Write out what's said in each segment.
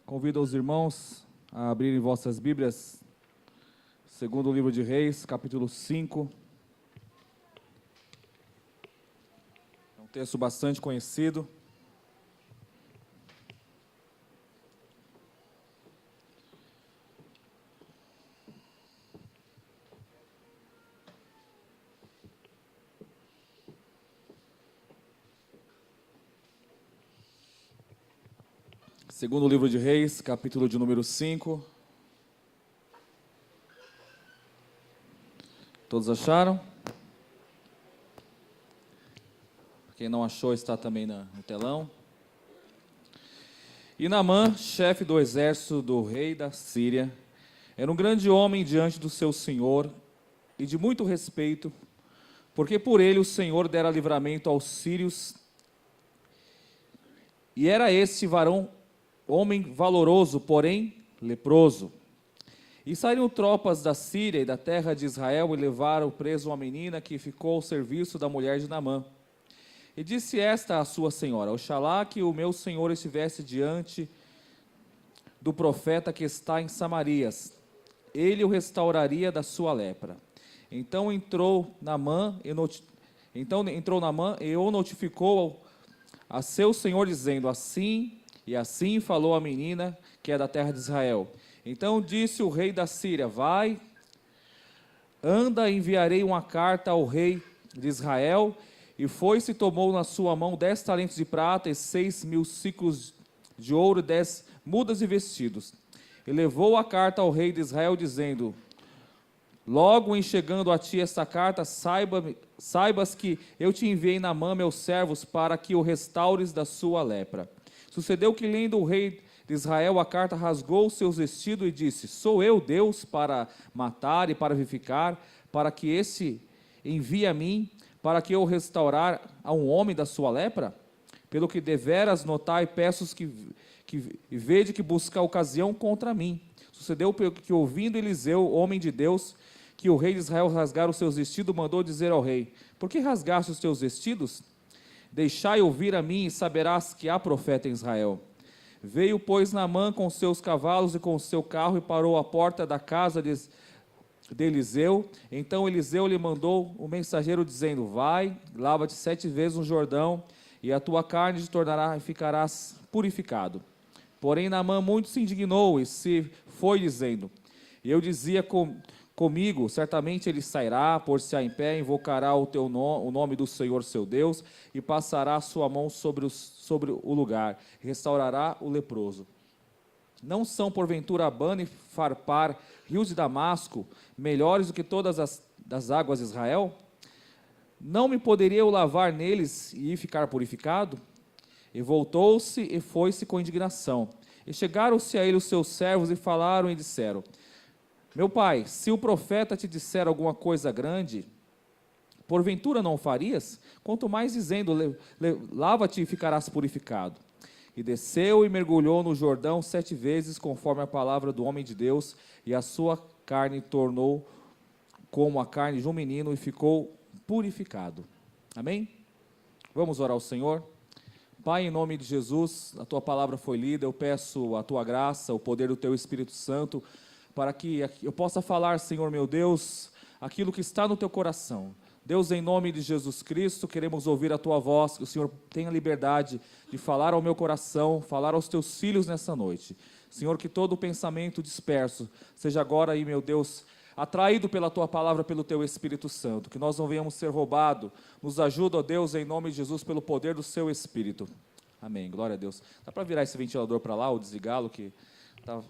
Convido os irmãos a abrirem vossas Bíblias, segundo o livro de Reis, capítulo 5. É um texto bastante conhecido. Segundo o livro de Reis, capítulo de número 5. Todos acharam? Quem não achou está também no telão. E Naamã, chefe do exército do rei da Síria, era um grande homem diante do seu senhor e de muito respeito, porque por ele o Senhor dera livramento aos sírios. E era este varão homem valoroso, porém leproso. E saíram tropas da Síria e da terra de Israel e levaram preso uma menina que ficou ao serviço da mulher de Naamã. E disse esta à sua senhora: Oxalá que o meu senhor estivesse diante do profeta que está em Samarias, ele o restauraria da sua lepra. Então entrou Naamã e o notificou a seu senhor, dizendo: Assim e assim falou a menina que é da terra de Israel. Então disse o rei da Síria: Vai, anda, enviarei uma carta ao rei de Israel. E foi-se, tomou na sua mão 10 talentos de prata e 6.000 siclos de ouro e 10 mudas de vestidos. E levou a carta ao rei de Israel, dizendo: Logo em chegando a ti esta carta, saibas que eu te enviei Naamã, meus servos, para que o restaures da sua lepra. Sucedeu que, lendo o rei de Israel a carta, rasgou os seus vestidos e disse: Sou eu Deus para matar e para vivificar, para que esse envie a mim, para que eu restaurar a um homem da sua lepra? Pelo que deveras notai, peço que vede que busca ocasião contra mim. Sucedeu que, ouvindo Eliseu, homem de Deus, que o rei de Israel rasgara os seus vestidos, mandou dizer ao rei: Por que rasgaste os teus vestidos? Deixai ouvir a mim, e saberás que há profeta em Israel. Veio, pois, Naamã com seus cavalos e com o seu carro, e parou à porta da casa de Eliseu. Então Eliseu lhe mandou o mensageiro, dizendo: Vai, lava-te 7 vezes no Jordão, e a tua carne te tornará e ficarás purificado. Porém Naamã muito se indignou e se foi, dizendo: Eu dizia comigo, certamente ele sairá, pôr-se-á em pé, invocará o nome do Senhor seu Deus, e passará a sua mão sobre o lugar, e restaurará o leproso. Não são, porventura, Abana e Farpar, rios de Damasco, melhores do que todas as águas de Israel? Não me poderia eu lavar neles e ficar purificado? E voltou-se e foi-se com indignação. E chegaram-se a ele os seus servos e falaram e disseram: Meu pai, se o profeta te disser alguma coisa grande, porventura não o farias? Quanto mais dizendo: Lava-te e ficarás purificado. E desceu e mergulhou no Jordão 7 vezes, conforme a palavra do homem de Deus, e a sua carne tornou como a carne de um menino, e ficou purificado. Amém? Vamos orar ao Senhor. Pai, em nome de Jesus, a tua palavra foi lida, eu peço a tua graça, o poder do teu Espírito Santo, para que eu possa falar, Senhor meu Deus, aquilo que está no teu coração. Deus, em nome de Jesus Cristo, queremos ouvir a tua voz, que o Senhor tenha liberdade de falar ao meu coração, falar aos teus filhos nessa noite. Senhor, que todo pensamento disperso seja agora aí, meu Deus, atraído pela tua palavra, pelo teu Espírito Santo, que nós não venhamos ser roubados. Nos ajuda, ó Deus, em nome de Jesus, pelo poder do seu Espírito. Amém, glória a Deus. Dá para virar esse ventilador para lá, ou desligá-lo, que está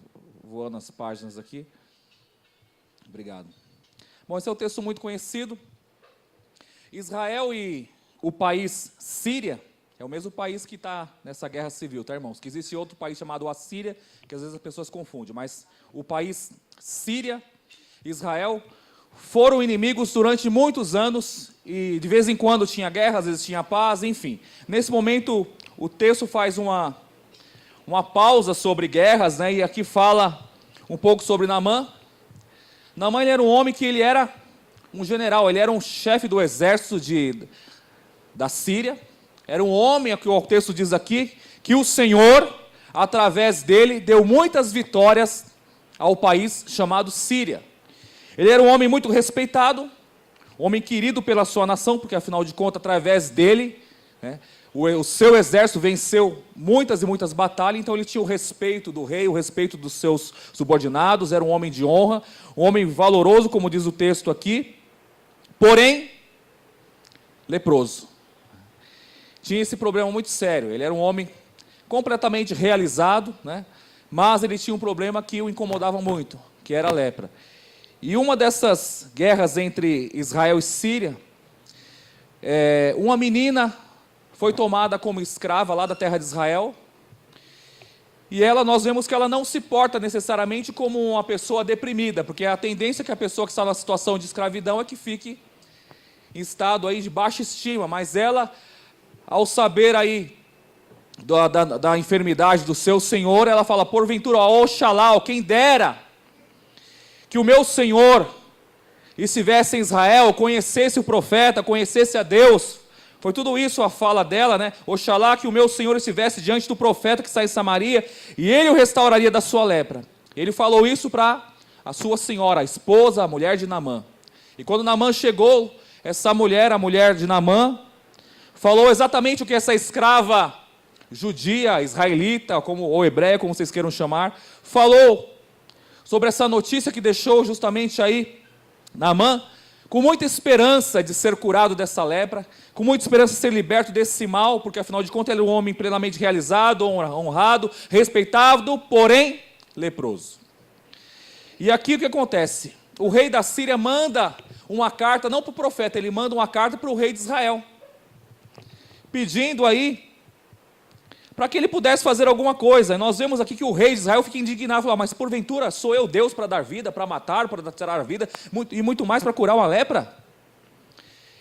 voando as páginas aqui. Obrigado. Bom, esse é um texto muito conhecido. Israel e o país Síria é o mesmo país que está nessa guerra civil, tá, irmãos? Que existe outro país chamado Assíria, que às vezes as pessoas confundem, mas o país Síria e Israel foram inimigos durante muitos anos, e de vez em quando tinha guerra, às vezes tinha paz, enfim. Nesse momento, o texto faz uma pausa sobre guerras, né? E aqui fala um pouco sobre Naamã. Naamã, ele era um homem que ele era um general, ele era um chefe do exército da Síria. Era um homem, que o texto diz aqui, que o Senhor através dele, deu muitas vitórias ao país chamado Síria. Ele era um homem muito respeitado, um homem querido pela sua nação, porque afinal de contas, através dele, né, o seu exército venceu muitas e muitas batalhas, então ele tinha o respeito do rei, o respeito dos seus subordinados, era um homem de honra, um homem valoroso, como diz o texto aqui, porém, leproso. Tinha esse problema muito sério, ele era um homem completamente realizado, né, mas ele tinha um problema que o incomodava muito, que era a lepra. E uma dessas guerras entre Israel e Síria, uma menina foi tomada como escrava lá da terra de Israel, e nós vemos que ela não se porta necessariamente como uma pessoa deprimida, porque a tendência é que a pessoa que está na situação de escravidão é que fique em estado aí de baixa estima, mas ela, ao saber aí da enfermidade do seu senhor, ela fala, porventura, oxalá, quem dera, que o meu senhor estivesse em Israel, conhecesse o profeta, conhecesse a Deus. Foi tudo isso a fala dela, né? Oxalá que o meu senhor estivesse diante do profeta que está em Samaria, e ele o restauraria da sua lepra. Ele falou isso para a sua senhora, a esposa, a mulher de Naamã. E quando Naamã chegou, essa mulher, a mulher de Naamã, falou exatamente o que essa escrava judia, israelita, ou hebreia, como vocês queiram chamar, falou sobre essa notícia que deixou justamente aí Naamã, com muita esperança de ser curado dessa lepra, com muita esperança de ser liberto desse mal, porque afinal de contas ele é um homem plenamente realizado, honrado, respeitado, porém leproso. E aqui o que acontece? O rei da Síria manda uma carta, não para o profeta, ele manda uma carta para o rei de Israel, pedindo aí para que ele pudesse fazer alguma coisa. E nós vemos aqui que o rei de Israel fica indignado, fala, mas porventura sou eu Deus para dar vida, para matar, para tirar a vida, e muito mais para curar uma lepra?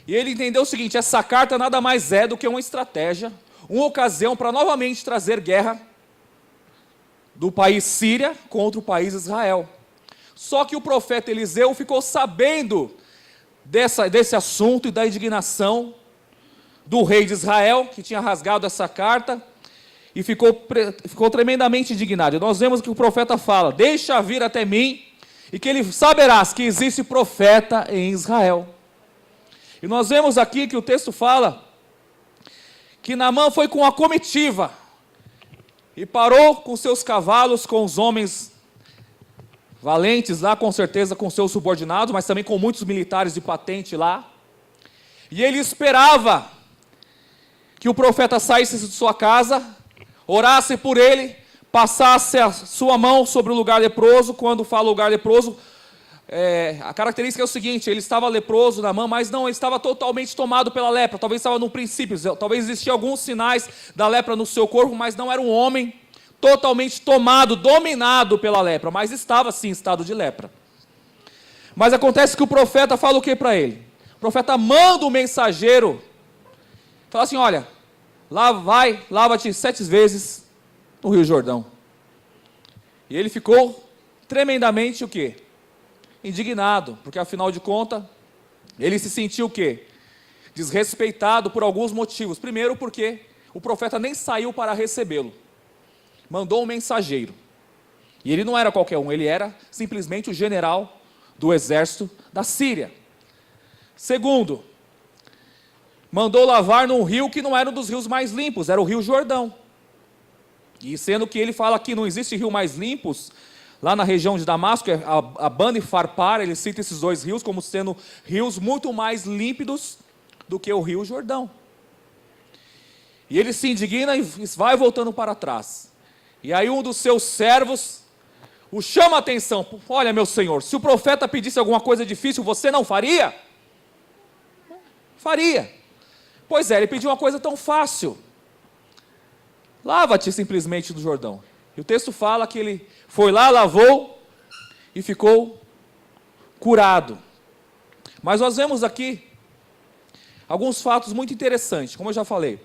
E ele entendeu o seguinte, essa carta nada mais é do que uma estratégia, uma ocasião para novamente trazer guerra do país Síria contra o país Israel. Só que o profeta Eliseu ficou sabendo desse assunto e da indignação do rei de Israel, que tinha rasgado essa carta, e ficou tremendamente indignado. E nós vemos que o profeta fala, deixa vir até mim, e que ele saberás que existe profeta em Israel. E nós vemos aqui que o texto fala, que Naamã foi com a comitiva, e parou com seus cavalos, com os homens valentes lá, com certeza com seus subordinados, mas também com muitos militares de patente lá, e ele esperava que o profeta saísse de sua casa, orasse por ele, passasse a sua mão sobre o lugar leproso. Quando fala lugar leproso, a característica é o seguinte, ele estava leproso na mão, mas não, ele estava totalmente tomado pela lepra, talvez estava no princípio, talvez existiam alguns sinais da lepra no seu corpo, mas não era um homem totalmente tomado, dominado pela lepra, mas estava sim em estado de lepra. Mas acontece que o profeta fala o que para ele? O profeta manda o mensageiro, fala assim, olha, lava-te 7 vezes no Rio Jordão. E ele ficou tremendamente o quê? Indignado, porque afinal de contas, ele se sentiu o quê? Desrespeitado por alguns motivos. Primeiro porque o profeta nem saiu para recebê-lo. Mandou um mensageiro. E ele não era qualquer um, ele era simplesmente o general do exército da Síria. Segundo, mandou lavar num rio que não era um dos rios mais limpos, era o Rio Jordão. E sendo que ele fala que não existe rio mais limpos, lá na região de Damasco, Abana e Farpar, ele cita esses 2 rios como sendo rios muito mais límpidos do que o Rio Jordão. E ele se indigna e vai voltando para trás. E aí um dos seus servos o chama a atenção, olha meu senhor, se o profeta pedisse alguma coisa difícil, você não faria? Faria. Pois é, ele pediu uma coisa tão fácil. Lava-te simplesmente no Jordão. E o texto fala que ele foi lá, lavou e ficou curado. Mas nós vemos aqui alguns fatos muito interessantes, como eu já falei.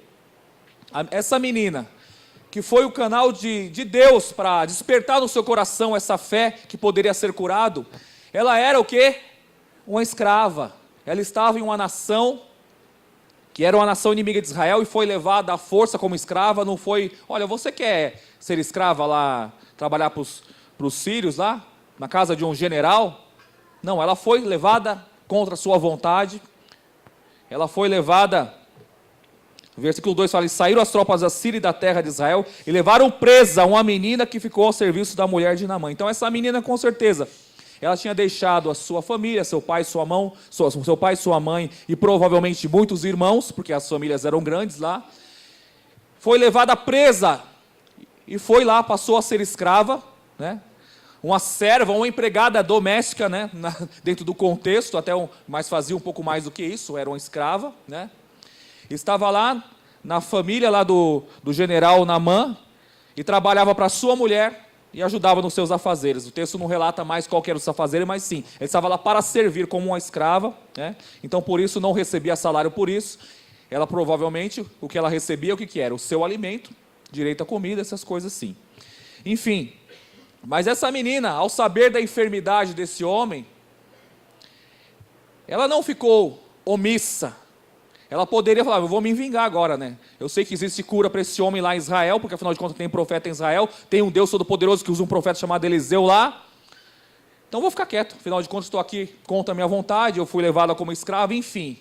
Essa menina, que foi o canal de Deus para despertar no seu coração essa fé que poderia ser curado, ela era o quê? Uma escrava. Ela estava em uma nação que era uma nação inimiga de Israel e foi levada à força como escrava. Não foi, olha, você quer ser escrava lá, trabalhar para os sírios lá, na casa de um general? Não, ela foi levada contra a sua vontade. Ela foi levada, o versículo 2 fala, e saíram as tropas da Síria e da terra de Israel e levaram presa uma menina que ficou ao serviço da mulher de Naamã. Então essa menina, com certeza, ela tinha deixado a sua família, seu pai, sua mãe e provavelmente muitos irmãos, porque as famílias eram grandes lá. Foi levada presa e foi lá, passou a ser escrava, né? Uma serva, uma empregada doméstica, né? Dentro do contexto, mas fazia um pouco mais do que isso, era uma escrava, né? Estava lá na família lá do general Naamã e trabalhava para sua mulher e ajudava nos seus afazeres. O texto não relata mais qual que era os afazeres, mas sim, ele estava lá para servir como uma escrava, né? Então por isso não recebia salário por isso. Ela provavelmente, o que ela recebia, o que era? O seu alimento, direito à comida, essas coisas sim. Enfim, mas essa menina, ao saber da enfermidade desse homem, ela não ficou omissa. Ela poderia falar, eu vou me vingar agora, né? Eu sei que existe cura para esse homem lá em Israel, porque afinal de contas tem profeta em Israel, tem um Deus Todo-Poderoso que usa um profeta chamado Eliseu lá. Então vou ficar quieto, afinal de contas estou aqui contra a minha vontade, eu fui levada como escrava, enfim.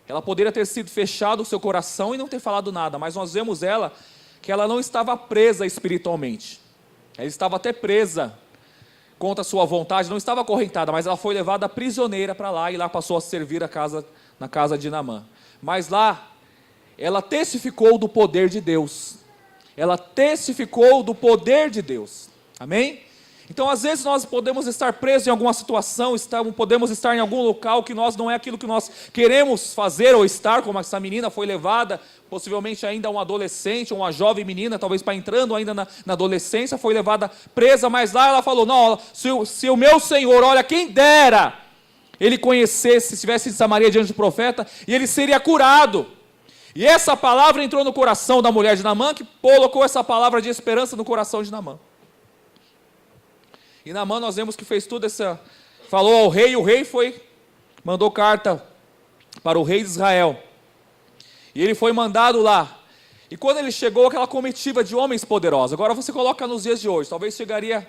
Ela poderia ter sido fechado o seu coração e não ter falado nada, mas nós vemos que ela não estava presa espiritualmente. Ela estava até presa contra a sua vontade, não estava acorrentada, mas ela foi levada prisioneira para lá e lá passou a servir na casa de Naamã. Mas lá, ela testificou do poder de Deus. Ela testificou do poder de Deus. Amém? Então, às vezes, nós podemos estar presos em alguma situação, podemos estar em algum local que não é aquilo que nós queremos fazer ou estar, como essa menina foi levada, possivelmente ainda uma adolescente, uma jovem menina, talvez para entrando ainda na adolescência, foi levada presa, mas lá ela falou, não, se o meu Senhor, olha, quem dera ele conhecesse, estivesse em Samaria diante do profeta, e ele seria curado. E essa palavra entrou no coração da mulher de Naamã, que colocou essa palavra de esperança no coração de Naamã. E Naamã nós vemos que fez tudo falou ao rei, e o rei mandou carta para o rei de Israel. E ele foi mandado lá. E quando ele chegou, aquela comitiva de homens poderosos. Agora você coloca nos dias de hoje, talvez chegaria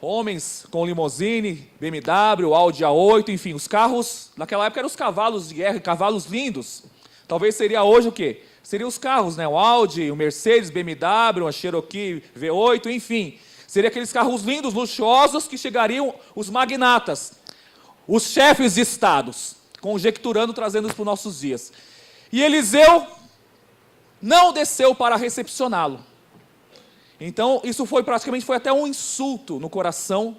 homens com limousine, BMW, Audi A8, enfim, os carros, naquela época eram os cavalos de guerra, cavalos lindos. Talvez seria hoje o quê? Seriam os carros, né? O Audi, o Mercedes, BMW, a Cherokee V8, enfim. Seria aqueles carros lindos, luxuosos, que chegariam os magnatas, os chefes de estados, conjecturando, trazendo isso para os nossos dias. E Eliseu não desceu para recepcioná-lo. Então, isso foi até um insulto no coração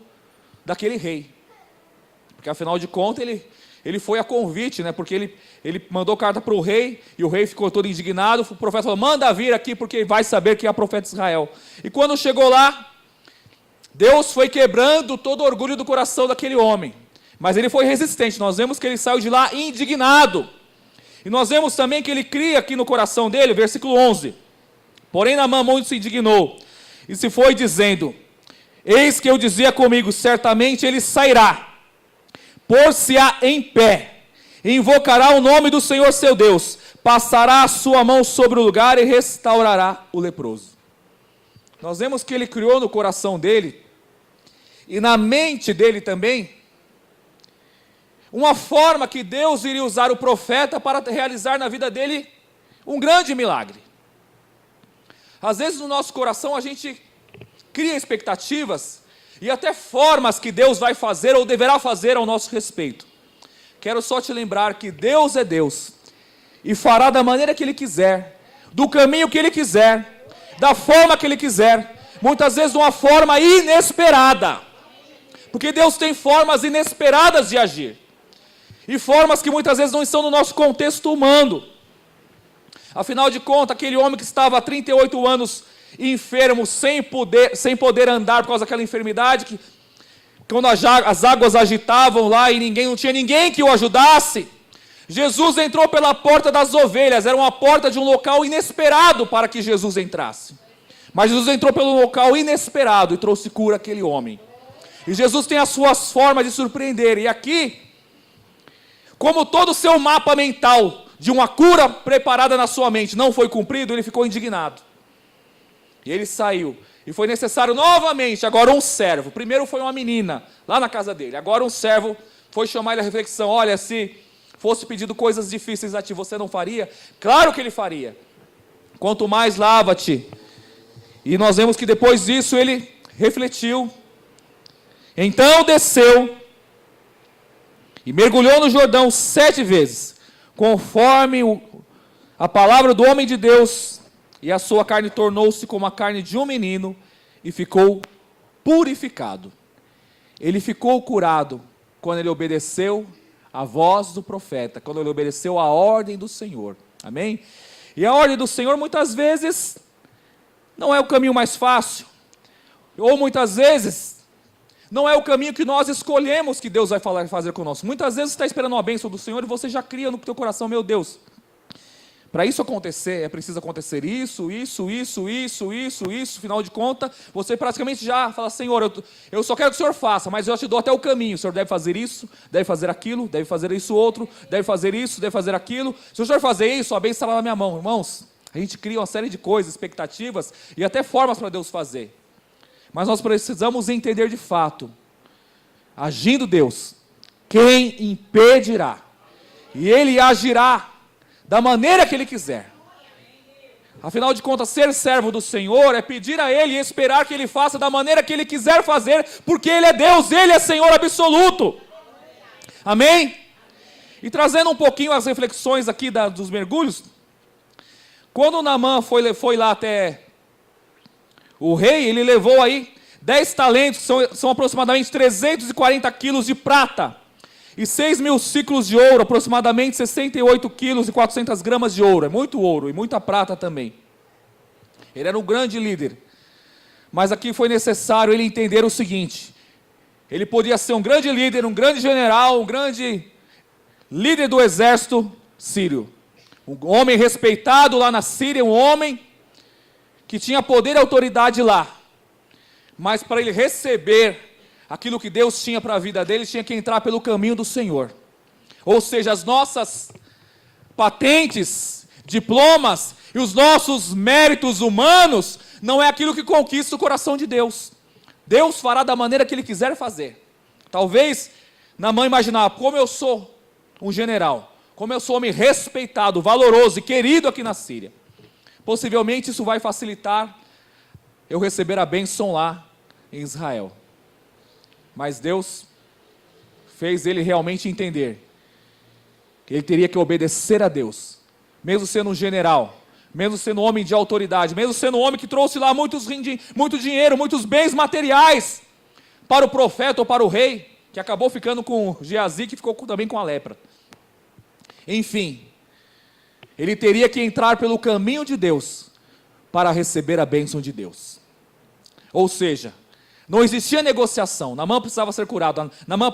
daquele rei. Porque, afinal de contas, ele foi a convite, né? Porque ele mandou carta para o rei, e o rei ficou todo indignado. O profeta falou, manda vir aqui, porque vai saber que é profeta de Israel. E quando chegou lá, Deus foi quebrando todo o orgulho do coração daquele homem. Mas ele foi resistente. Nós vemos que ele saiu de lá indignado. E nós vemos também que ele cria aqui no coração dele, versículo 11. Porém, Naamã muito se indignou, e se foi dizendo, eis que eu dizia comigo, certamente ele sairá, pôr-se-á em pé, e invocará o nome do Senhor seu Deus, passará a sua mão sobre o lugar e restaurará o leproso. Nós vemos que ele criou no coração dele, e na mente dele também, uma forma que Deus iria usar o profeta para realizar na vida dele um grande milagre. Às vezes no nosso coração a gente cria expectativas e até formas que Deus vai fazer ou deverá fazer ao nosso respeito. Quero só te lembrar que Deus é Deus e fará da maneira que Ele quiser, do caminho que Ele quiser, da forma que Ele quiser, muitas vezes de uma forma inesperada, porque Deus tem formas inesperadas de agir, e formas que muitas vezes não estão no nosso contexto humano. Afinal de contas, aquele homem que estava há 38 anos enfermo, sem poder andar por causa daquela enfermidade, que quando as águas agitavam lá e não tinha ninguém que o ajudasse, Jesus entrou pela porta das ovelhas, era uma porta de um local inesperado para que Jesus entrasse. Mas Jesus entrou pelo local inesperado e trouxe cura àquele homem. E Jesus tem as suas formas de surpreender, e aqui, como todo o seu mapa mental, de uma cura preparada na sua mente não foi cumprido, ele ficou indignado. E ele saiu. E foi necessário novamente, agora um servo. Primeiro foi uma menina, lá na casa dele. Agora um servo foi chamar ele à reflexão. Olha, se fosse pedido coisas difíceis a ti, você não faria? Claro que ele faria. Quanto mais lava-te. E nós vemos que depois disso ele refletiu. Então desceu e mergulhou no Jordão 7 vezes, conforme a palavra do homem de Deus, e a sua carne tornou-se como a carne de um menino, e ficou purificado. Ele ficou curado quando ele obedeceu a voz do profeta, quando ele obedeceu a ordem do Senhor. Amém? E a ordem do Senhor muitas vezes não é o caminho mais fácil, ou muitas vezes não é o caminho que nós escolhemos que Deus vai fazer conosco. Muitas vezes você está esperando uma bênção do Senhor e você já cria no teu coração, meu Deus, para isso acontecer, é preciso acontecer isso, afinal de contas, você praticamente já fala, Senhor, eu só quero que o Senhor faça, mas eu te dou até o caminho, o Senhor deve fazer isso, deve fazer aquilo, deve fazer isso outro, deve fazer isso, deve fazer aquilo, se o Senhor fazer isso, a bênção está lá na minha mão. Irmãos, a gente cria uma série de coisas, expectativas, e até formas para Deus fazer, mas nós precisamos entender de fato, agindo Deus, quem impedirá? E Ele agirá da maneira que Ele quiser. Afinal de contas, ser servo do Senhor é pedir a Ele e esperar que Ele faça da maneira que Ele quiser fazer, porque Ele é Deus, Ele é Senhor absoluto. Amém? E trazendo um pouquinho as reflexões aqui dos mergulhos, quando Naamã foi lá até o rei, ele levou aí 10 talentos, são aproximadamente 340 quilos de prata, e 6.000 ciclos de ouro, aproximadamente 68 quilos e 400 gramas de ouro. É muito ouro e muita prata também. Ele era um grande líder. Mas aqui foi necessário ele entender o seguinte: ele podia ser um grande líder, um grande general, um grande líder do exército sírio. Um homem respeitado lá na Síria, um homem que tinha poder e autoridade lá. Mas para ele receber aquilo que Deus tinha para a vida dele, tinha que entrar pelo caminho do Senhor. Ou seja, as nossas patentes, diplomas e os nossos méritos humanos não é aquilo que conquista o coração de Deus. Deus fará da maneira que Ele quiser fazer. Talvez Naamã imaginava, como eu sou um general, como eu sou um homem respeitado, valoroso e querido aqui na Síria, possivelmente isso vai facilitar eu receber a bênção lá em Israel. Mas Deus fez ele realmente entender que ele teria que obedecer a Deus, mesmo sendo um general, mesmo sendo um homem de autoridade, mesmo sendo um homem que trouxe lá muito dinheiro, muitos bens materiais para o profeta ou para o rei, que acabou ficando com Geazi, que ficou também com a lepra. Enfim, ele teria que entrar pelo caminho de Deus para receber a bênção de Deus. Ou seja, não existia negociação. Naamã precisava ser curado. Naamã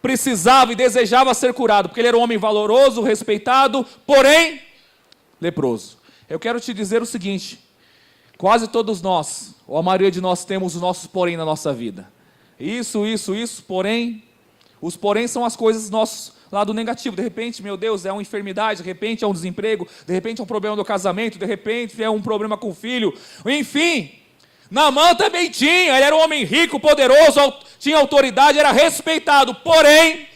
precisava e desejava ser curado, porque ele era um homem valoroso, respeitado, porém leproso. Eu quero te dizer o seguinte: quase todos nós, ou a maioria de nós, temos os nossos porém na nossa vida. Isso, porém. Os porém são as coisas nosso lado negativo. De repente, meu Deus, é uma enfermidade, de repente é um desemprego, de repente é um problema no casamento, de repente é um problema com o filho. Enfim, Naamã também tinha, ele era um homem rico, poderoso, tinha autoridade, era respeitado, porém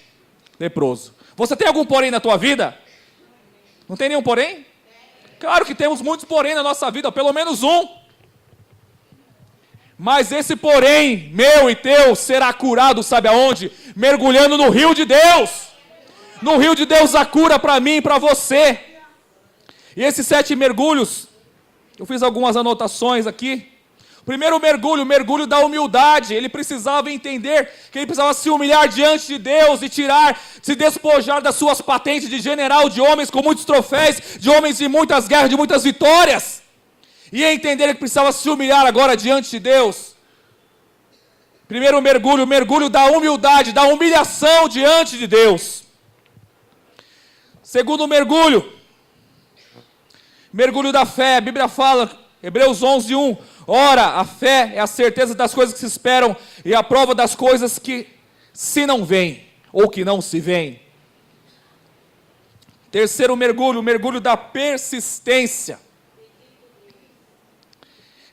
leproso. Você tem algum porém na tua vida? Não tem nenhum porém? Claro que temos muitos porém na nossa vida, pelo menos um. Mas esse porém, meu e teu, será curado, sabe aonde? Mergulhando no rio de Deus. No rio de Deus a cura para mim e para você. E esses 7 mergulhos, eu fiz algumas anotações aqui. Primeiro mergulho, o mergulho da humildade. Ele precisava entender que ele precisava se humilhar diante de Deus e se despojar das suas patentes de general, de homens com muitos troféus, de homens de muitas guerras, de muitas vitórias. E entender que precisava se humilhar agora diante de Deus. Primeiro mergulho, o mergulho da humildade, da humilhação diante de Deus. Segundo mergulho, mergulho da fé. A Bíblia fala, Hebreus 11:1, ora, a fé é a certeza das coisas que se esperam e a prova das coisas que se não veem, ou que não se veem. Terceiro mergulho, o mergulho da persistência.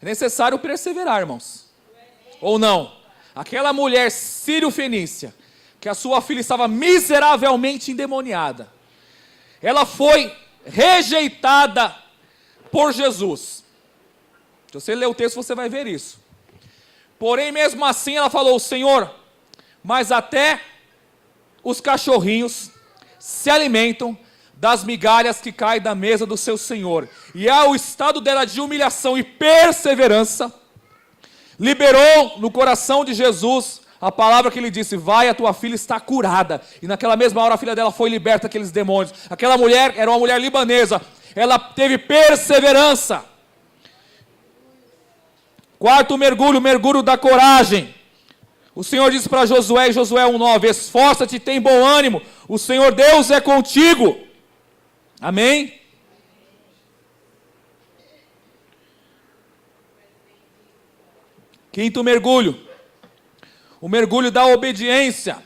É necessário perseverar, irmãos. Ou não? Aquela mulher sírio-fenícia, que a sua filha estava miseravelmente endemoniada, ela foi rejeitada por Jesus. Se você ler o texto, você vai ver isso. Porém, mesmo assim, ela falou: Senhor, mas até os cachorrinhos se alimentam das migalhas que caem da mesa do seu Senhor. E ao estado dela de humilhação e perseverança, liberou no coração de Jesus a palavra que ele disse: vai, a tua filha está curada. E naquela mesma hora a filha dela foi liberta daqueles demônios. Aquela mulher era uma mulher libanesa, ela teve perseverança. Quarto mergulho, o mergulho da coragem. O Senhor disse para Josué, em Josué 1,9: esforça-te e tem bom ânimo, o Senhor Deus é contigo. Amém? Quinto mergulho, o mergulho da obediência.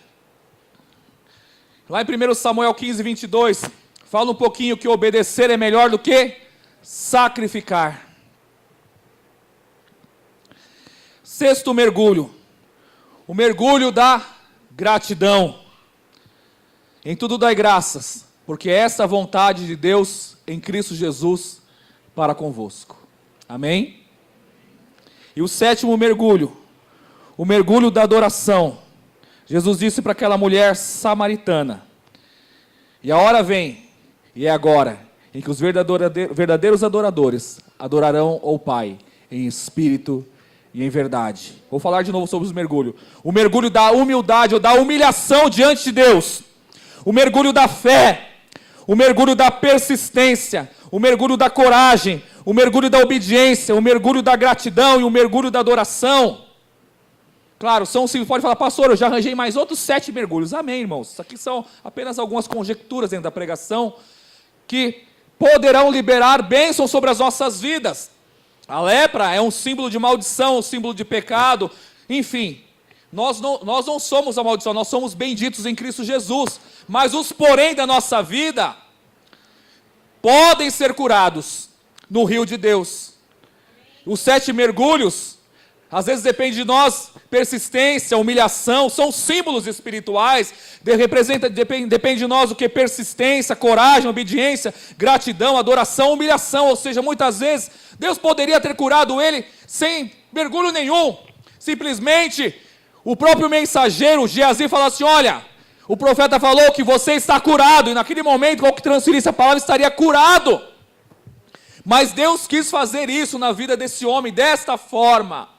Lá em 1 Samuel 15, 22, fala um pouquinho que obedecer é melhor do que sacrificar. Sexto mergulho, o mergulho da gratidão. Em tudo dai graças, porque essa é a vontade de Deus em Cristo Jesus para convosco. Amém? E o sétimo mergulho, o mergulho da adoração. Jesus disse para aquela mulher samaritana: e a hora vem, e é agora, em que os verdadeiros adoradores adorarão ao Pai em espírito e em verdade. Vou falar de novo sobre os mergulhos. O mergulho da humildade ou da humilhação diante de Deus. O mergulho da fé. O mergulho da persistência. O mergulho da coragem. O mergulho da obediência. O mergulho da gratidão e o mergulho da adoração. Claro, você pode falar: pastor, eu já arranjei mais outros 7 mergulhos. Amém, irmãos. Isso aqui são apenas algumas conjecturas dentro da pregação que poderão liberar bênçãos sobre as nossas vidas. A lepra é um símbolo de maldição, um símbolo de pecado, enfim. Nós não somos a maldição, nós somos benditos em Cristo Jesus. Mas os porém da nossa vida podem ser curados no rio de Deus. Os 7 mergulhos, às vezes depende de nós, persistência, humilhação, são símbolos espirituais, depende de nós o que? Persistência, coragem, obediência, gratidão, adoração, humilhação, ou seja, muitas vezes, Deus poderia ter curado ele sem mergulho nenhum, simplesmente, o próprio mensageiro, Geazi, falou assim: olha, o profeta falou que você está curado, e naquele momento, ao que transferisse a palavra, estaria curado, mas Deus quis fazer isso na vida desse homem, desta forma.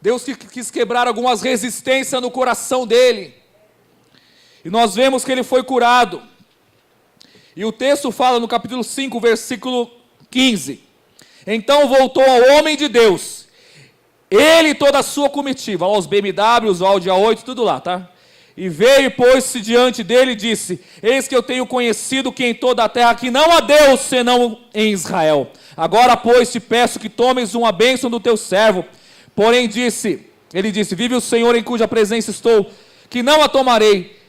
Deus quis quebrar algumas resistências no coração dele. E nós vemos que ele foi curado. E o texto fala no capítulo 5, versículo 15. Então voltou ao homem de Deus, ele e toda a sua comitiva, os BMWs, o Audi A8, tudo lá, tá? E veio e pôs-se diante dele e disse: eis que eu tenho conhecido que em toda a terra que não há Deus senão em Israel. Agora, pois, te peço que tomes uma bênção do teu servo. Porém ele disse: vive o Senhor em cuja presença estou, que não a tomarei.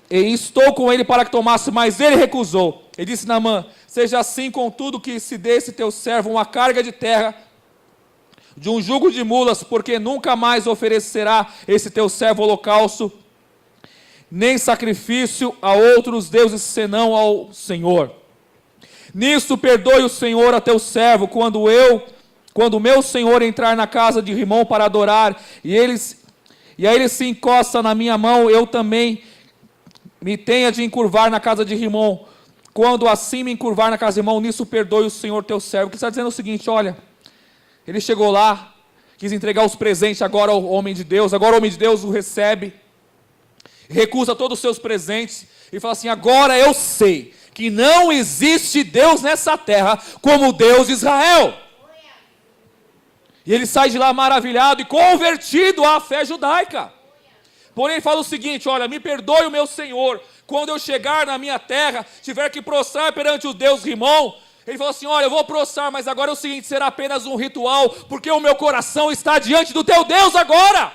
E estou com ele para que tomasse, mas ele recusou. Ele disse: Naamã, seja assim contudo que se dê esse teu servo uma carga de terra, de um jugo de mulas, porque nunca mais oferecerá esse teu servo holocausto, nem sacrifício a outros deuses senão ao Senhor. Nisto perdoe o Senhor a teu servo, quando o meu senhor entrar na casa de Rimom para adorar, e aí ele se encosta na minha mão, eu também me tenha de encurvar na casa de Rimom. Quando assim me encurvar na casa de Rimom, nisso perdoe o Senhor teu servo. Que está dizendo o seguinte: olha, ele chegou lá, quis entregar os presentes agora ao homem de Deus, agora o homem de Deus o recebe, recusa todos os seus presentes, e fala assim: agora eu sei que não existe Deus nessa terra como o Deus de Israel. E ele sai de lá maravilhado e convertido à fé judaica. Porém ele fala o seguinte: olha, me perdoe o meu Senhor, quando eu chegar na minha terra, tiver que prostrar perante o Deus Rimom. Ele falou assim: olha, eu vou prostrar, mas agora é o seguinte, será apenas um ritual, porque o meu coração está diante do teu Deus agora.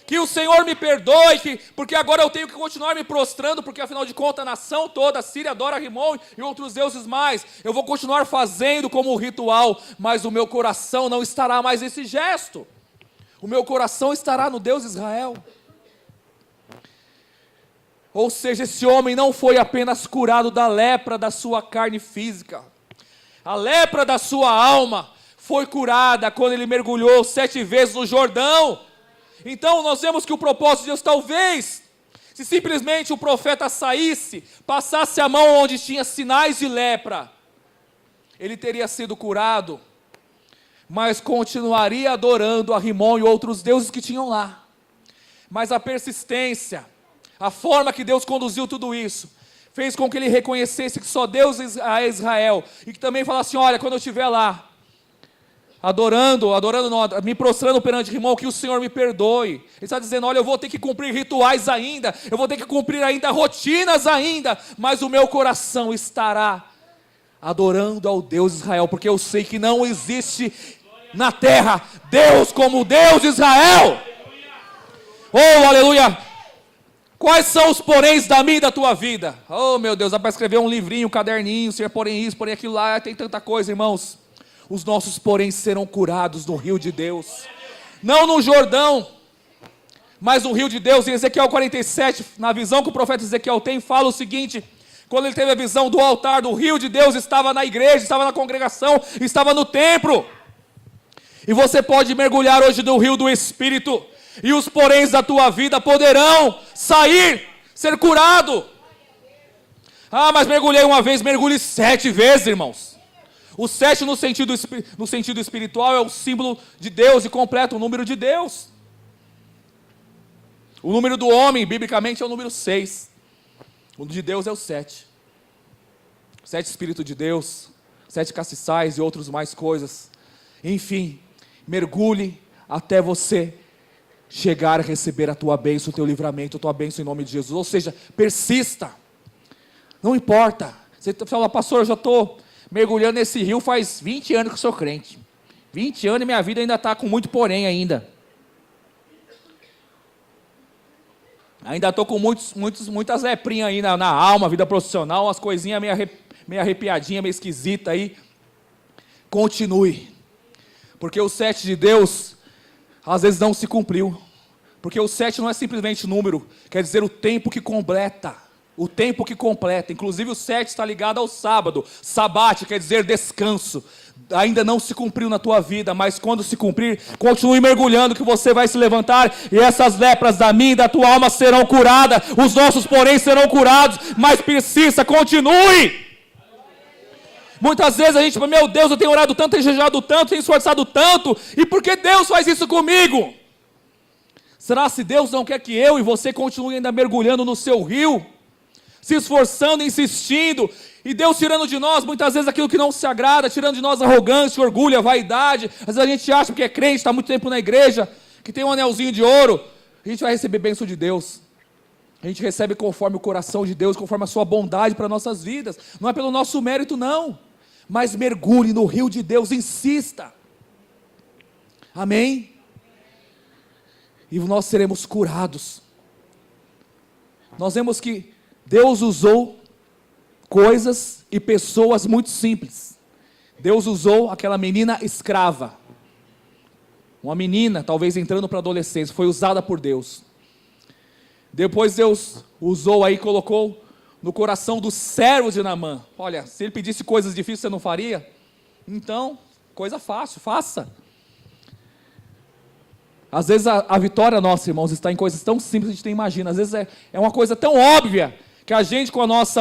Que o Senhor me perdoe, porque agora eu tenho que continuar me prostrando, porque afinal de contas a nação toda, a Síria, adora Rimon e outros deuses mais. Eu vou continuar fazendo como ritual, mas o meu coração não estará mais nesse gesto. O meu coração estará no Deus Israel. Ou seja, esse homem não foi apenas curado da lepra da sua carne física. A lepra da sua alma foi curada quando ele mergulhou 7 vezes no Jordão. Então nós vemos que o propósito de Deus, talvez, se simplesmente o profeta saísse, passasse a mão onde tinha sinais de lepra, ele teria sido curado, mas continuaria adorando a Rimon e outros deuses que tinham lá. Mas a persistência, a forma que Deus conduziu tudo isso, fez com que ele reconhecesse que só Deus é Israel, e que também falasse, olha, quando eu estiver lá, adorando não, me prostrando perante Rimon, que o Senhor me perdoe. Ele está dizendo, olha, eu vou ter que cumprir rituais ainda, eu vou ter que cumprir ainda rotinas ainda, mas o meu coração estará adorando ao Deus de Israel, porque eu sei que não existe na terra Deus como o Deus de Israel. Oh, aleluia! Quais são os poréns da minha e da tua vida? Oh, meu Deus, dá para escrever um livrinho, um caderninho, ser porém isso, porém aquilo lá, tem tanta coisa, irmãos. Os nossos poréns serão curados no rio de Deus. Não no Jordão, mas no rio de Deus. Em Ezequiel 47, na visão que o profeta Ezequiel tem, fala o seguinte: quando ele teve a visão do altar do rio de Deus, estava na igreja, estava na congregação, estava no templo. E você pode mergulhar hoje no rio do Espírito, e os poréns da tua vida poderão sair, ser curado. Ah, mas mergulhei uma vez, mergulhe 7 vezes, irmãos. O 7 no sentido espiritual é o símbolo de Deus e completa o número de Deus. O número do homem, biblicamente, é o número 6. O de Deus é o 7. 7 Espírito de Deus, 7 castiçais e outras mais coisas. Enfim, mergulhe até você chegar a receber a tua bênção, o teu livramento, a tua bênção em nome de Jesus. Ou seja, persista. Não importa. Você fala, pastor, eu já estou mergulhando nesse rio faz 20 anos que eu sou crente. 20 anos e minha vida ainda está com muito porém ainda. Ainda estou com muitas leprinhas aí na alma, vida profissional, umas coisinhas meio arrepiadinhas, meio esquisita aí. Continue. Porque o 7 de Deus, às vezes não se cumpriu. Porque o 7 não é simplesmente número, quer dizer o tempo que completa. O tempo que completa, inclusive o 7 está ligado ao sábado. Sabate quer dizer descanso. Ainda não se cumpriu na tua vida, mas quando se cumprir, continue mergulhando que você vai se levantar e essas lepras da minha e da tua alma serão curadas. Os nossos porém serão curados, mas persista, continue. Muitas vezes a gente, meu Deus, eu tenho orado tanto, tenho jejuado tanto, tenho esforçado tanto, e por que Deus faz isso comigo? Será se Deus não quer que eu e você continue ainda mergulhando no seu rio? Se esforçando, insistindo, e Deus tirando de nós, muitas vezes, aquilo que não se agrada, tirando de nós arrogância, orgulho, vaidade. Às vezes a gente acha, porque é crente, está muito tempo na igreja, que tem um anelzinho de ouro, a gente vai receber bênção de Deus. A gente recebe conforme o coração de Deus, conforme a sua bondade para nossas vidas. Não é pelo nosso mérito, não. Mas mergulhe no rio de Deus, insista. Amém? E nós seremos curados. Nós vemos que Deus usou coisas e pessoas muito simples. Deus usou aquela menina escrava. Uma menina, talvez entrando para a adolescência, foi usada por Deus. Depois Deus usou aí, colocou no coração do servo de Naamã. Olha, se ele pedisse coisas difíceis, você não faria? Então, coisa fácil, faça. Às vezes a vitória nossa, irmãos, está em coisas tão simples que a gente nem imagina. Às vezes é uma coisa tão óbvia, que a gente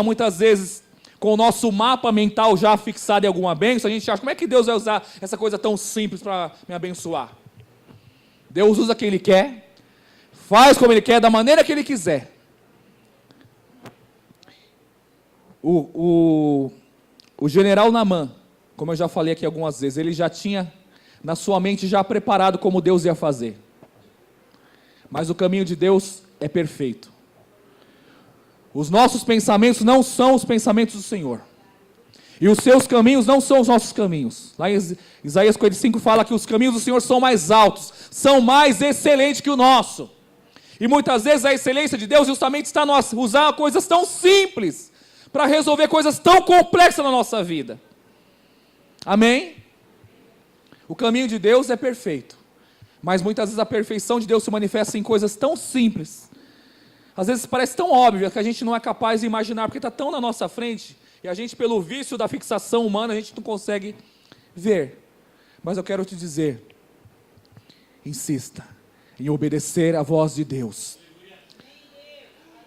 muitas vezes, com o nosso mapa mental já fixado em alguma bênção, a gente acha, como é que Deus vai usar essa coisa tão simples para me abençoar? Deus usa quem Ele quer, faz como Ele quer, da maneira que Ele quiser. O general Naamã, como eu já falei aqui algumas vezes, ele já tinha na sua mente já preparado como Deus ia fazer. Mas o caminho de Deus é perfeito. Os nossos pensamentos não são os pensamentos do Senhor. E os seus caminhos não são os nossos caminhos. Lá em Isaías 45 fala que os caminhos do Senhor são mais altos, são mais excelentes que o nosso. E muitas vezes a excelência de Deus justamente está em usar coisas tão simples para resolver coisas tão complexas na nossa vida. Amém? O caminho de Deus é perfeito, mas muitas vezes a perfeição de Deus se manifesta em coisas tão simples. Às vezes parece tão óbvio que a gente não é capaz de imaginar, porque está tão na nossa frente, e a gente, pelo vício da fixação humana, a gente não consegue ver. Mas eu quero te dizer, insista em obedecer à voz de Deus.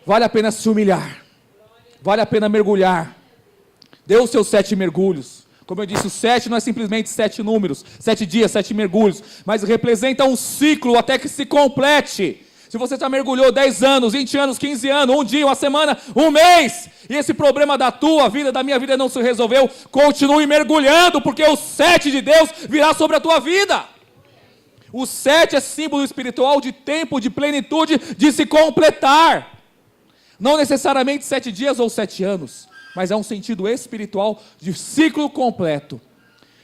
Vale a pena se humilhar, vale a pena mergulhar. Dê os seus 7 mergulhos. Como eu disse, o 7 não é simplesmente 7 números, 7 dias, 7 mergulhos, mas representa um ciclo até que se complete. Se você já mergulhou 10 anos, 20 anos, 15 anos, um dia, uma semana, um mês, e esse problema da tua vida, da minha vida não se resolveu, continue mergulhando, porque o 7 de Deus virá sobre a tua vida. O 7 é símbolo espiritual de tempo, de plenitude, de se completar. Não necessariamente 7 dias ou 7 anos, mas é um sentido espiritual de ciclo completo.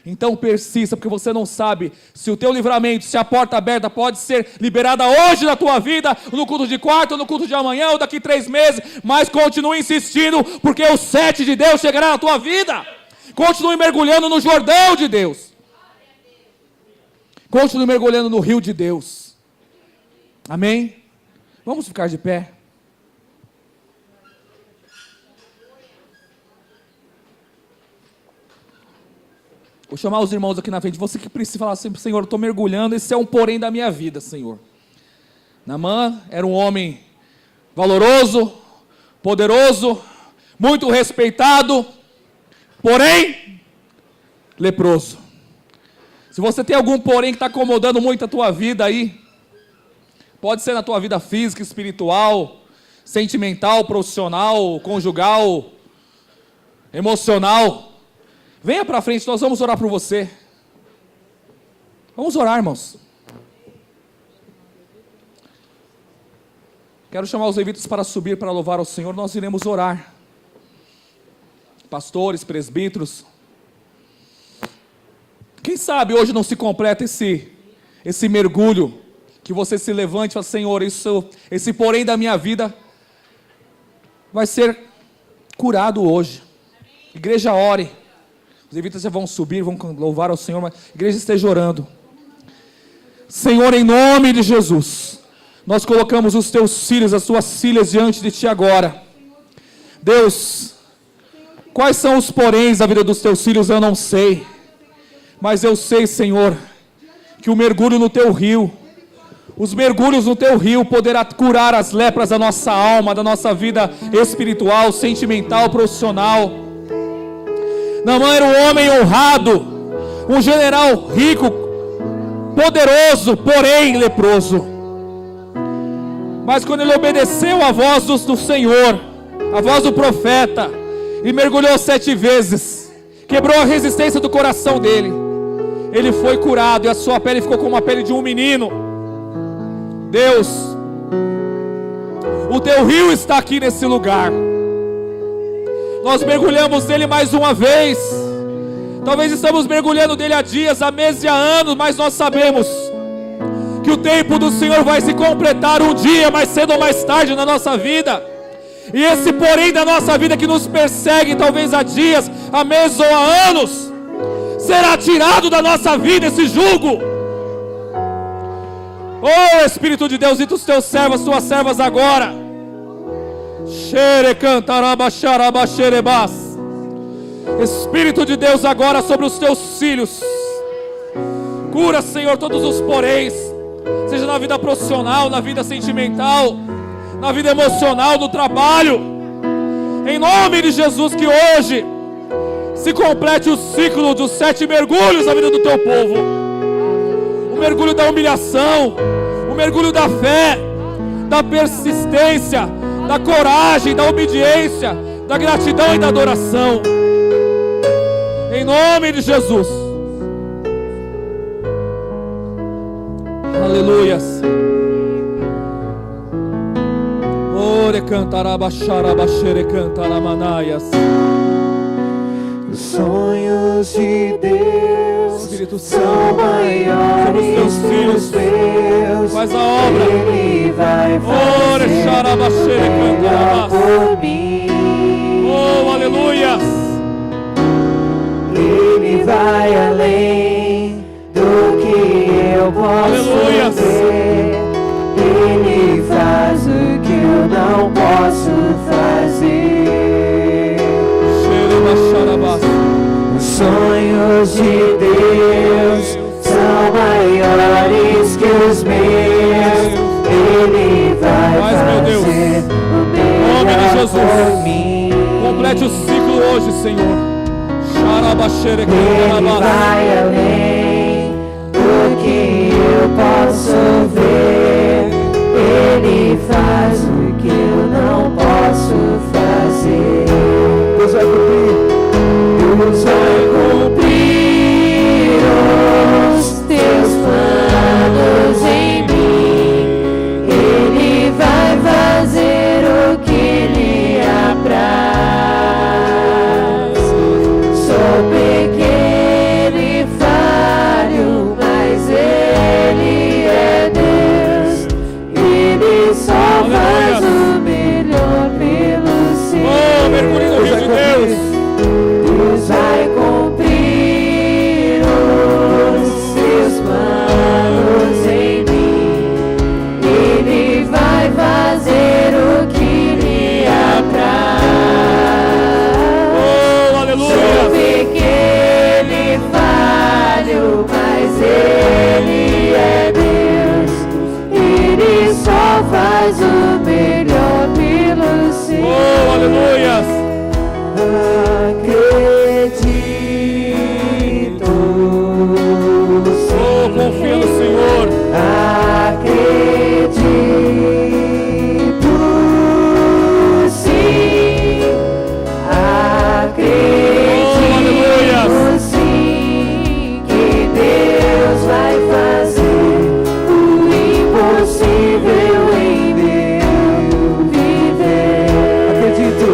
Então persista, porque você não sabe se o teu livramento, se a porta aberta pode ser liberada hoje na tua vida, no culto de quarta, ou no culto de amanhã, ou daqui 3 meses, mas continue insistindo, porque o 7 de Deus chegará na tua vida. Continue mergulhando no Jordão de Deus. Continue mergulhando no rio de Deus. Amém? Vamos ficar de pé. Vou chamar os irmãos aqui na frente. Você que precisa falar sempre, Senhor, eu estou mergulhando, esse é um porém da minha vida, Senhor. Naamã era um homem valoroso, poderoso, muito respeitado, porém, leproso. Se você tem algum porém que está acomodando muito a tua vida aí, pode ser na tua vida física, espiritual, sentimental, profissional, conjugal, emocional, venha para frente, nós vamos orar por você. Vamos orar, irmãos. Quero chamar os levitas para subir, para louvar ao Senhor. Nós iremos orar. Pastores, presbíteros. Quem sabe hoje não se completa esse mergulho, que você se levante e fala, Senhor, esse porém da minha vida vai ser curado hoje. Igreja, ore. Os levitas já vão subir, vão louvar ao Senhor, mas a igreja esteja orando. Senhor, em nome de Jesus, nós colocamos os teus filhos, as tuas filhas diante de ti agora. Deus, quais são os poréns da vida dos teus filhos, eu não sei. Mas eu sei, Senhor, que o mergulho no teu rio, os mergulhos no teu rio poderá curar as lepras da nossa alma, da nossa vida espiritual, sentimental, profissional. Naamã era um homem honrado, um general rico, poderoso, porém leproso. Mas quando ele obedeceu à voz do Senhor, a voz do profeta, e mergulhou 7 vezes, quebrou a resistência do coração dele, ele foi curado, e a sua pele ficou como a pele de um menino. Deus, o teu rio está aqui nesse lugar. Nós mergulhamos nele mais uma vez. Talvez estamos mergulhando nele há dias, há meses e há anos, mas nós sabemos que o tempo do Senhor vai se completar um dia, mais cedo ou mais tarde na nossa vida. E esse porém da nossa vida que nos persegue, talvez há dias, há meses ou há anos, será tirado da nossa vida esse jugo. Oh Espírito de Deus, e dos teus servos, tuas servas agora. Espírito de Deus agora sobre os teus filhos. Cura, Senhor, todos os poréns, seja na vida profissional, na vida sentimental, na vida emocional, no trabalho. Em nome de Jesus, que hoje se complete o ciclo dos 7 mergulhos na vida do teu povo. O mergulho da humilhação, o mergulho da fé, da persistência, da coragem, da obediência, da gratidão e da adoração. Em nome de Jesus. Aleluia. Ore cantará baixar abaixere cantará manaias. Os sonhos de Deus, Espírito são Santo, maiores sobre os teus filhos, que os meus. faz a obra. Ele vai Ore, fazer xarabaxere, melhor por mim. Oh, aleluia. Ele vai além do que eu posso Aleluia. ver. Ele faz o que eu não posso fazer. Os sonhos de Deus são maiores que os meus. Ele vai Mas, meu Deus, fazer o nome de melhor Jesus, por mim. complete o ciclo hoje, Senhor. Ele vai além do que eu posso ver. Ele faz o que eu não posso fazer. Deus vai cumprir. Deus vai cumprir os teus planos em mim. Ele vai fazer o que lhe apraz. Sou pequeno e falho, mas Ele é Deus. Ele só faz o melhor pelo seu. Oh, mergulhe no rio de Deus. Deus vai cumprir os seus planos em mim. Ele vai fazer o que lhe apraz. Oh, Sou aleluia. pequeno e falho, mas Ele é Deus. Ele só faz o melhor pelo seu. Oh, aleluia. Acredito. Oh, confia no Senhor. Acredito, sim. Acredito, sim, que Deus vai fazer o impossível em meu viver. Acredito.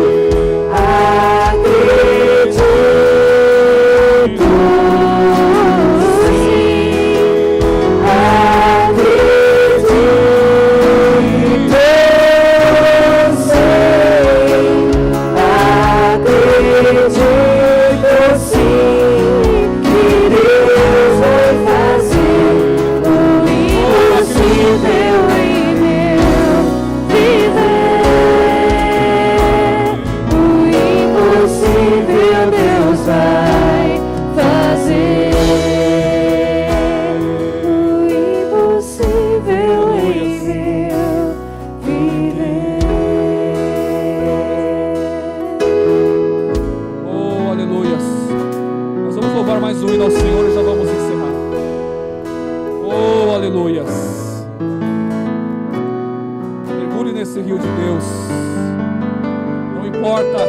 Mais um hino ao Senhor e já vamos encerrar. Oh, aleluias. Mergulhe nesse rio de Deus. Não importa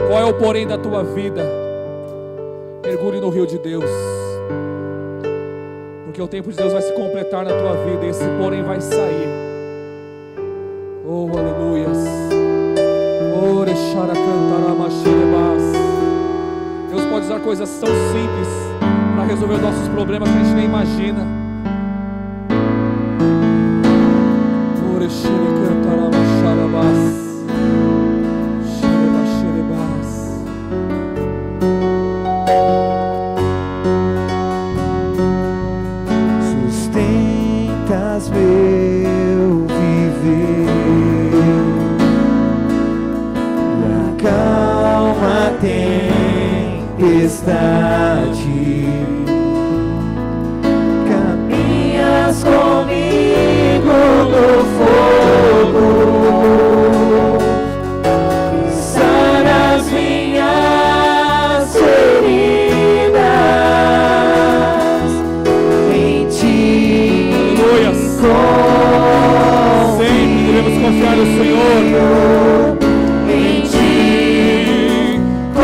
qual é o porém da tua vida, mergulhe no rio de Deus, porque o tempo de Deus vai se completar na tua vida e esse porém vai sair. Oh, aleluias. Ore xaracantaramachilebas. Deus pode usar coisas tão simples para resolver os nossos problemas que a gente nem imagina. Ore xaracantaramacharabas. Xerebas. Sustentas meu viver, acalma tempestade, caminhas comigo no fogo, sanas minhas feridas, em ti Sempre devemos confiar no Senhor. em ti confio.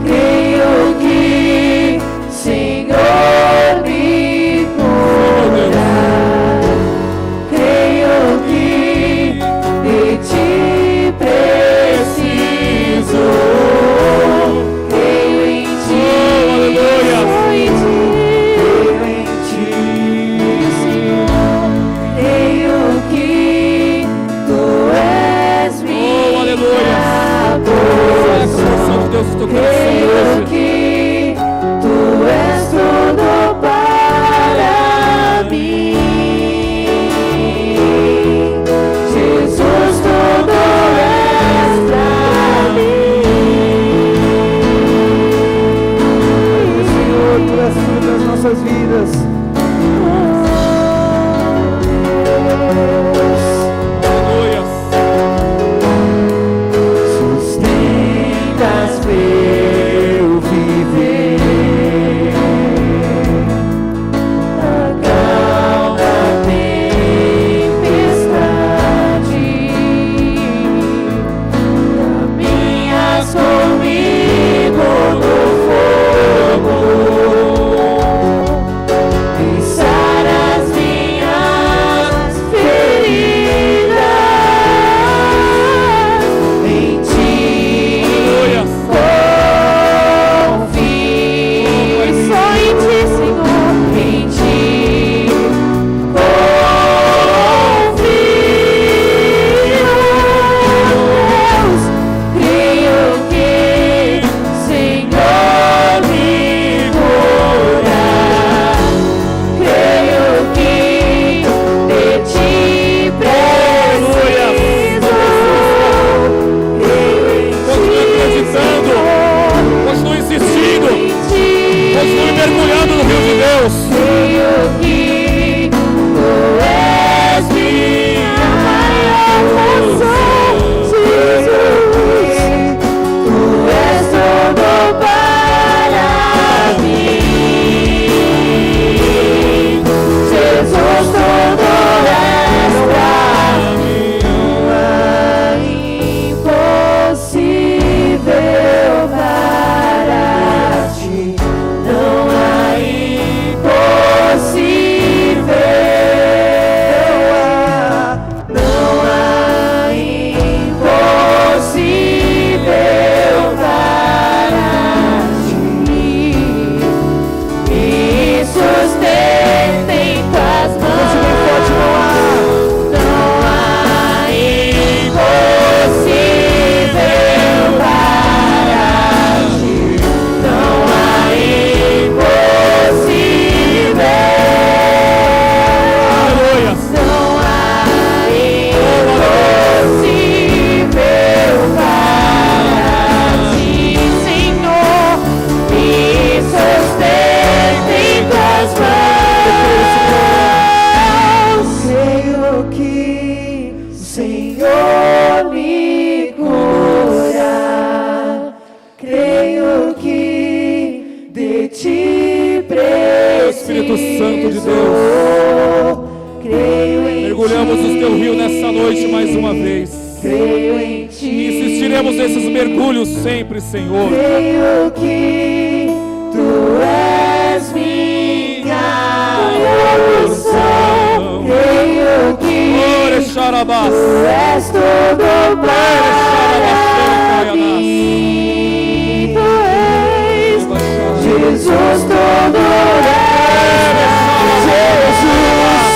Creio que Senhor me cuida. Creio que de ti preciso. Creio em ti. Oh, aleluia. Creio em ti. Santo de Deus. Mergulhamos no teu rio nessa noite mais uma vez. Creio em ti. E insistiremos nesses mergulhos sempre, Senhor. Creio que tu és minha porção. Creio que Ore Xarabás. tu és tudo para mim. Tu és Jesus, todo és. Jesus,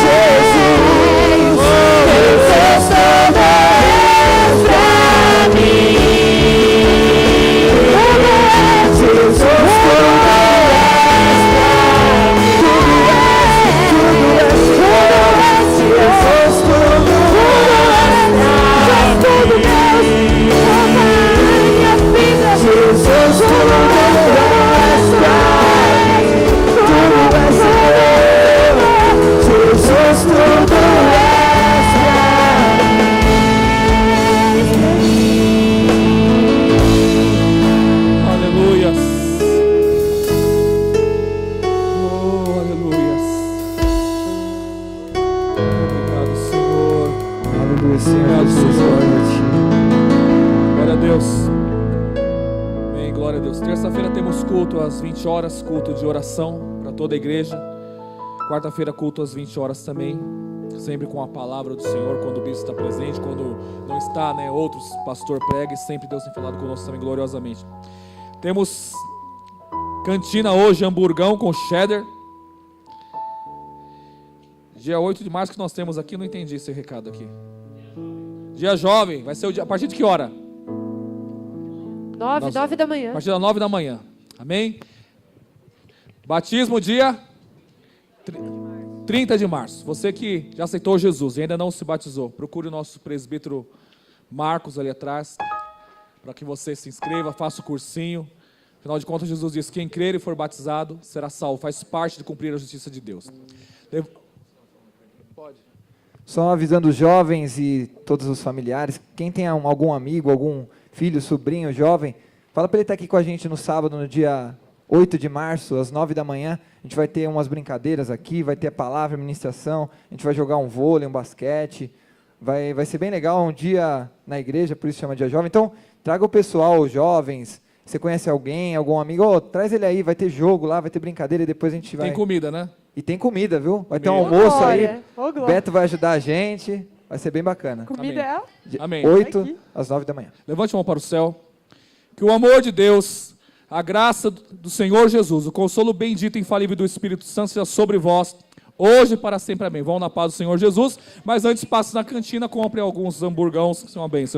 Jesus, Jesus, todo és pra mim. Jesus, tudo és pra mim. Tudo és, Jesus, tudo és, tudo Deus, toda minha vida. Jesus, tudo és pra mim. Tudo és Deus, Jesus, tudo és pra mim. Aleluias. Oh, aleluias. Obrigado, Senhor. Aleluia, Senhor. Obrigado, Jesus, Senhor. glória a ti. Glória a Deus. Amém, glória a Deus. Terça-feira temos culto às 20 horas, culto de oração para toda a igreja. Quarta-feira, culto às 20 horas também, sempre com a palavra do Senhor, quando o bispo está presente, quando não está, né, outros pastor prega, e sempre Deus tem falado conosco também gloriosamente. Temos cantina hoje, hamburgão com cheddar. Dia 8 de março que nós temos aqui, não entendi esse recado aqui. Dia jovem, vai ser o dia, a partir de que hora? 9 da A manhã. partir das 9 da manhã, amém? Batismo dia 30 de março. Você que já aceitou Jesus e ainda não se batizou, procure o nosso presbítero Marcos ali atrás, para que você se inscreva, faça o cursinho. Afinal de contas, Jesus diz: quem crer e for batizado será salvo, faz parte de cumprir a justiça de Deus. Só avisando os jovens e todos os familiares, quem tem algum amigo, algum filho, sobrinho, jovem, fala para ele estar aqui com a gente no sábado, no dia 8 de março, às 9 da manhã. A gente vai ter umas brincadeiras aqui, vai ter a palavra, a ministração, a gente vai jogar um vôlei, um basquete. Vai ser bem legal, um dia na igreja, por isso chama dia jovem. Então, traga o pessoal, os jovens. Você conhece alguém, algum amigo? Traz ele aí, vai ter jogo lá, vai ter brincadeira e depois a gente vai... Tem comida, né? E tem comida, viu? Vai ter um Amém. almoço aí. Glória. Ô, glória. Beto vai ajudar a gente. Vai ser bem bacana. Comida é Amém. 8 Aqui. às 9 da manhã. Levante a mão para o céu. Que o amor de Deus, a graça do Senhor Jesus, o consolo bendito e infalível do Espírito Santo seja sobre vós, hoje e para sempre. Amém. Vão na paz do Senhor Jesus. Mas antes, passe na cantina, compre alguns hamburgões, que são uma bênção.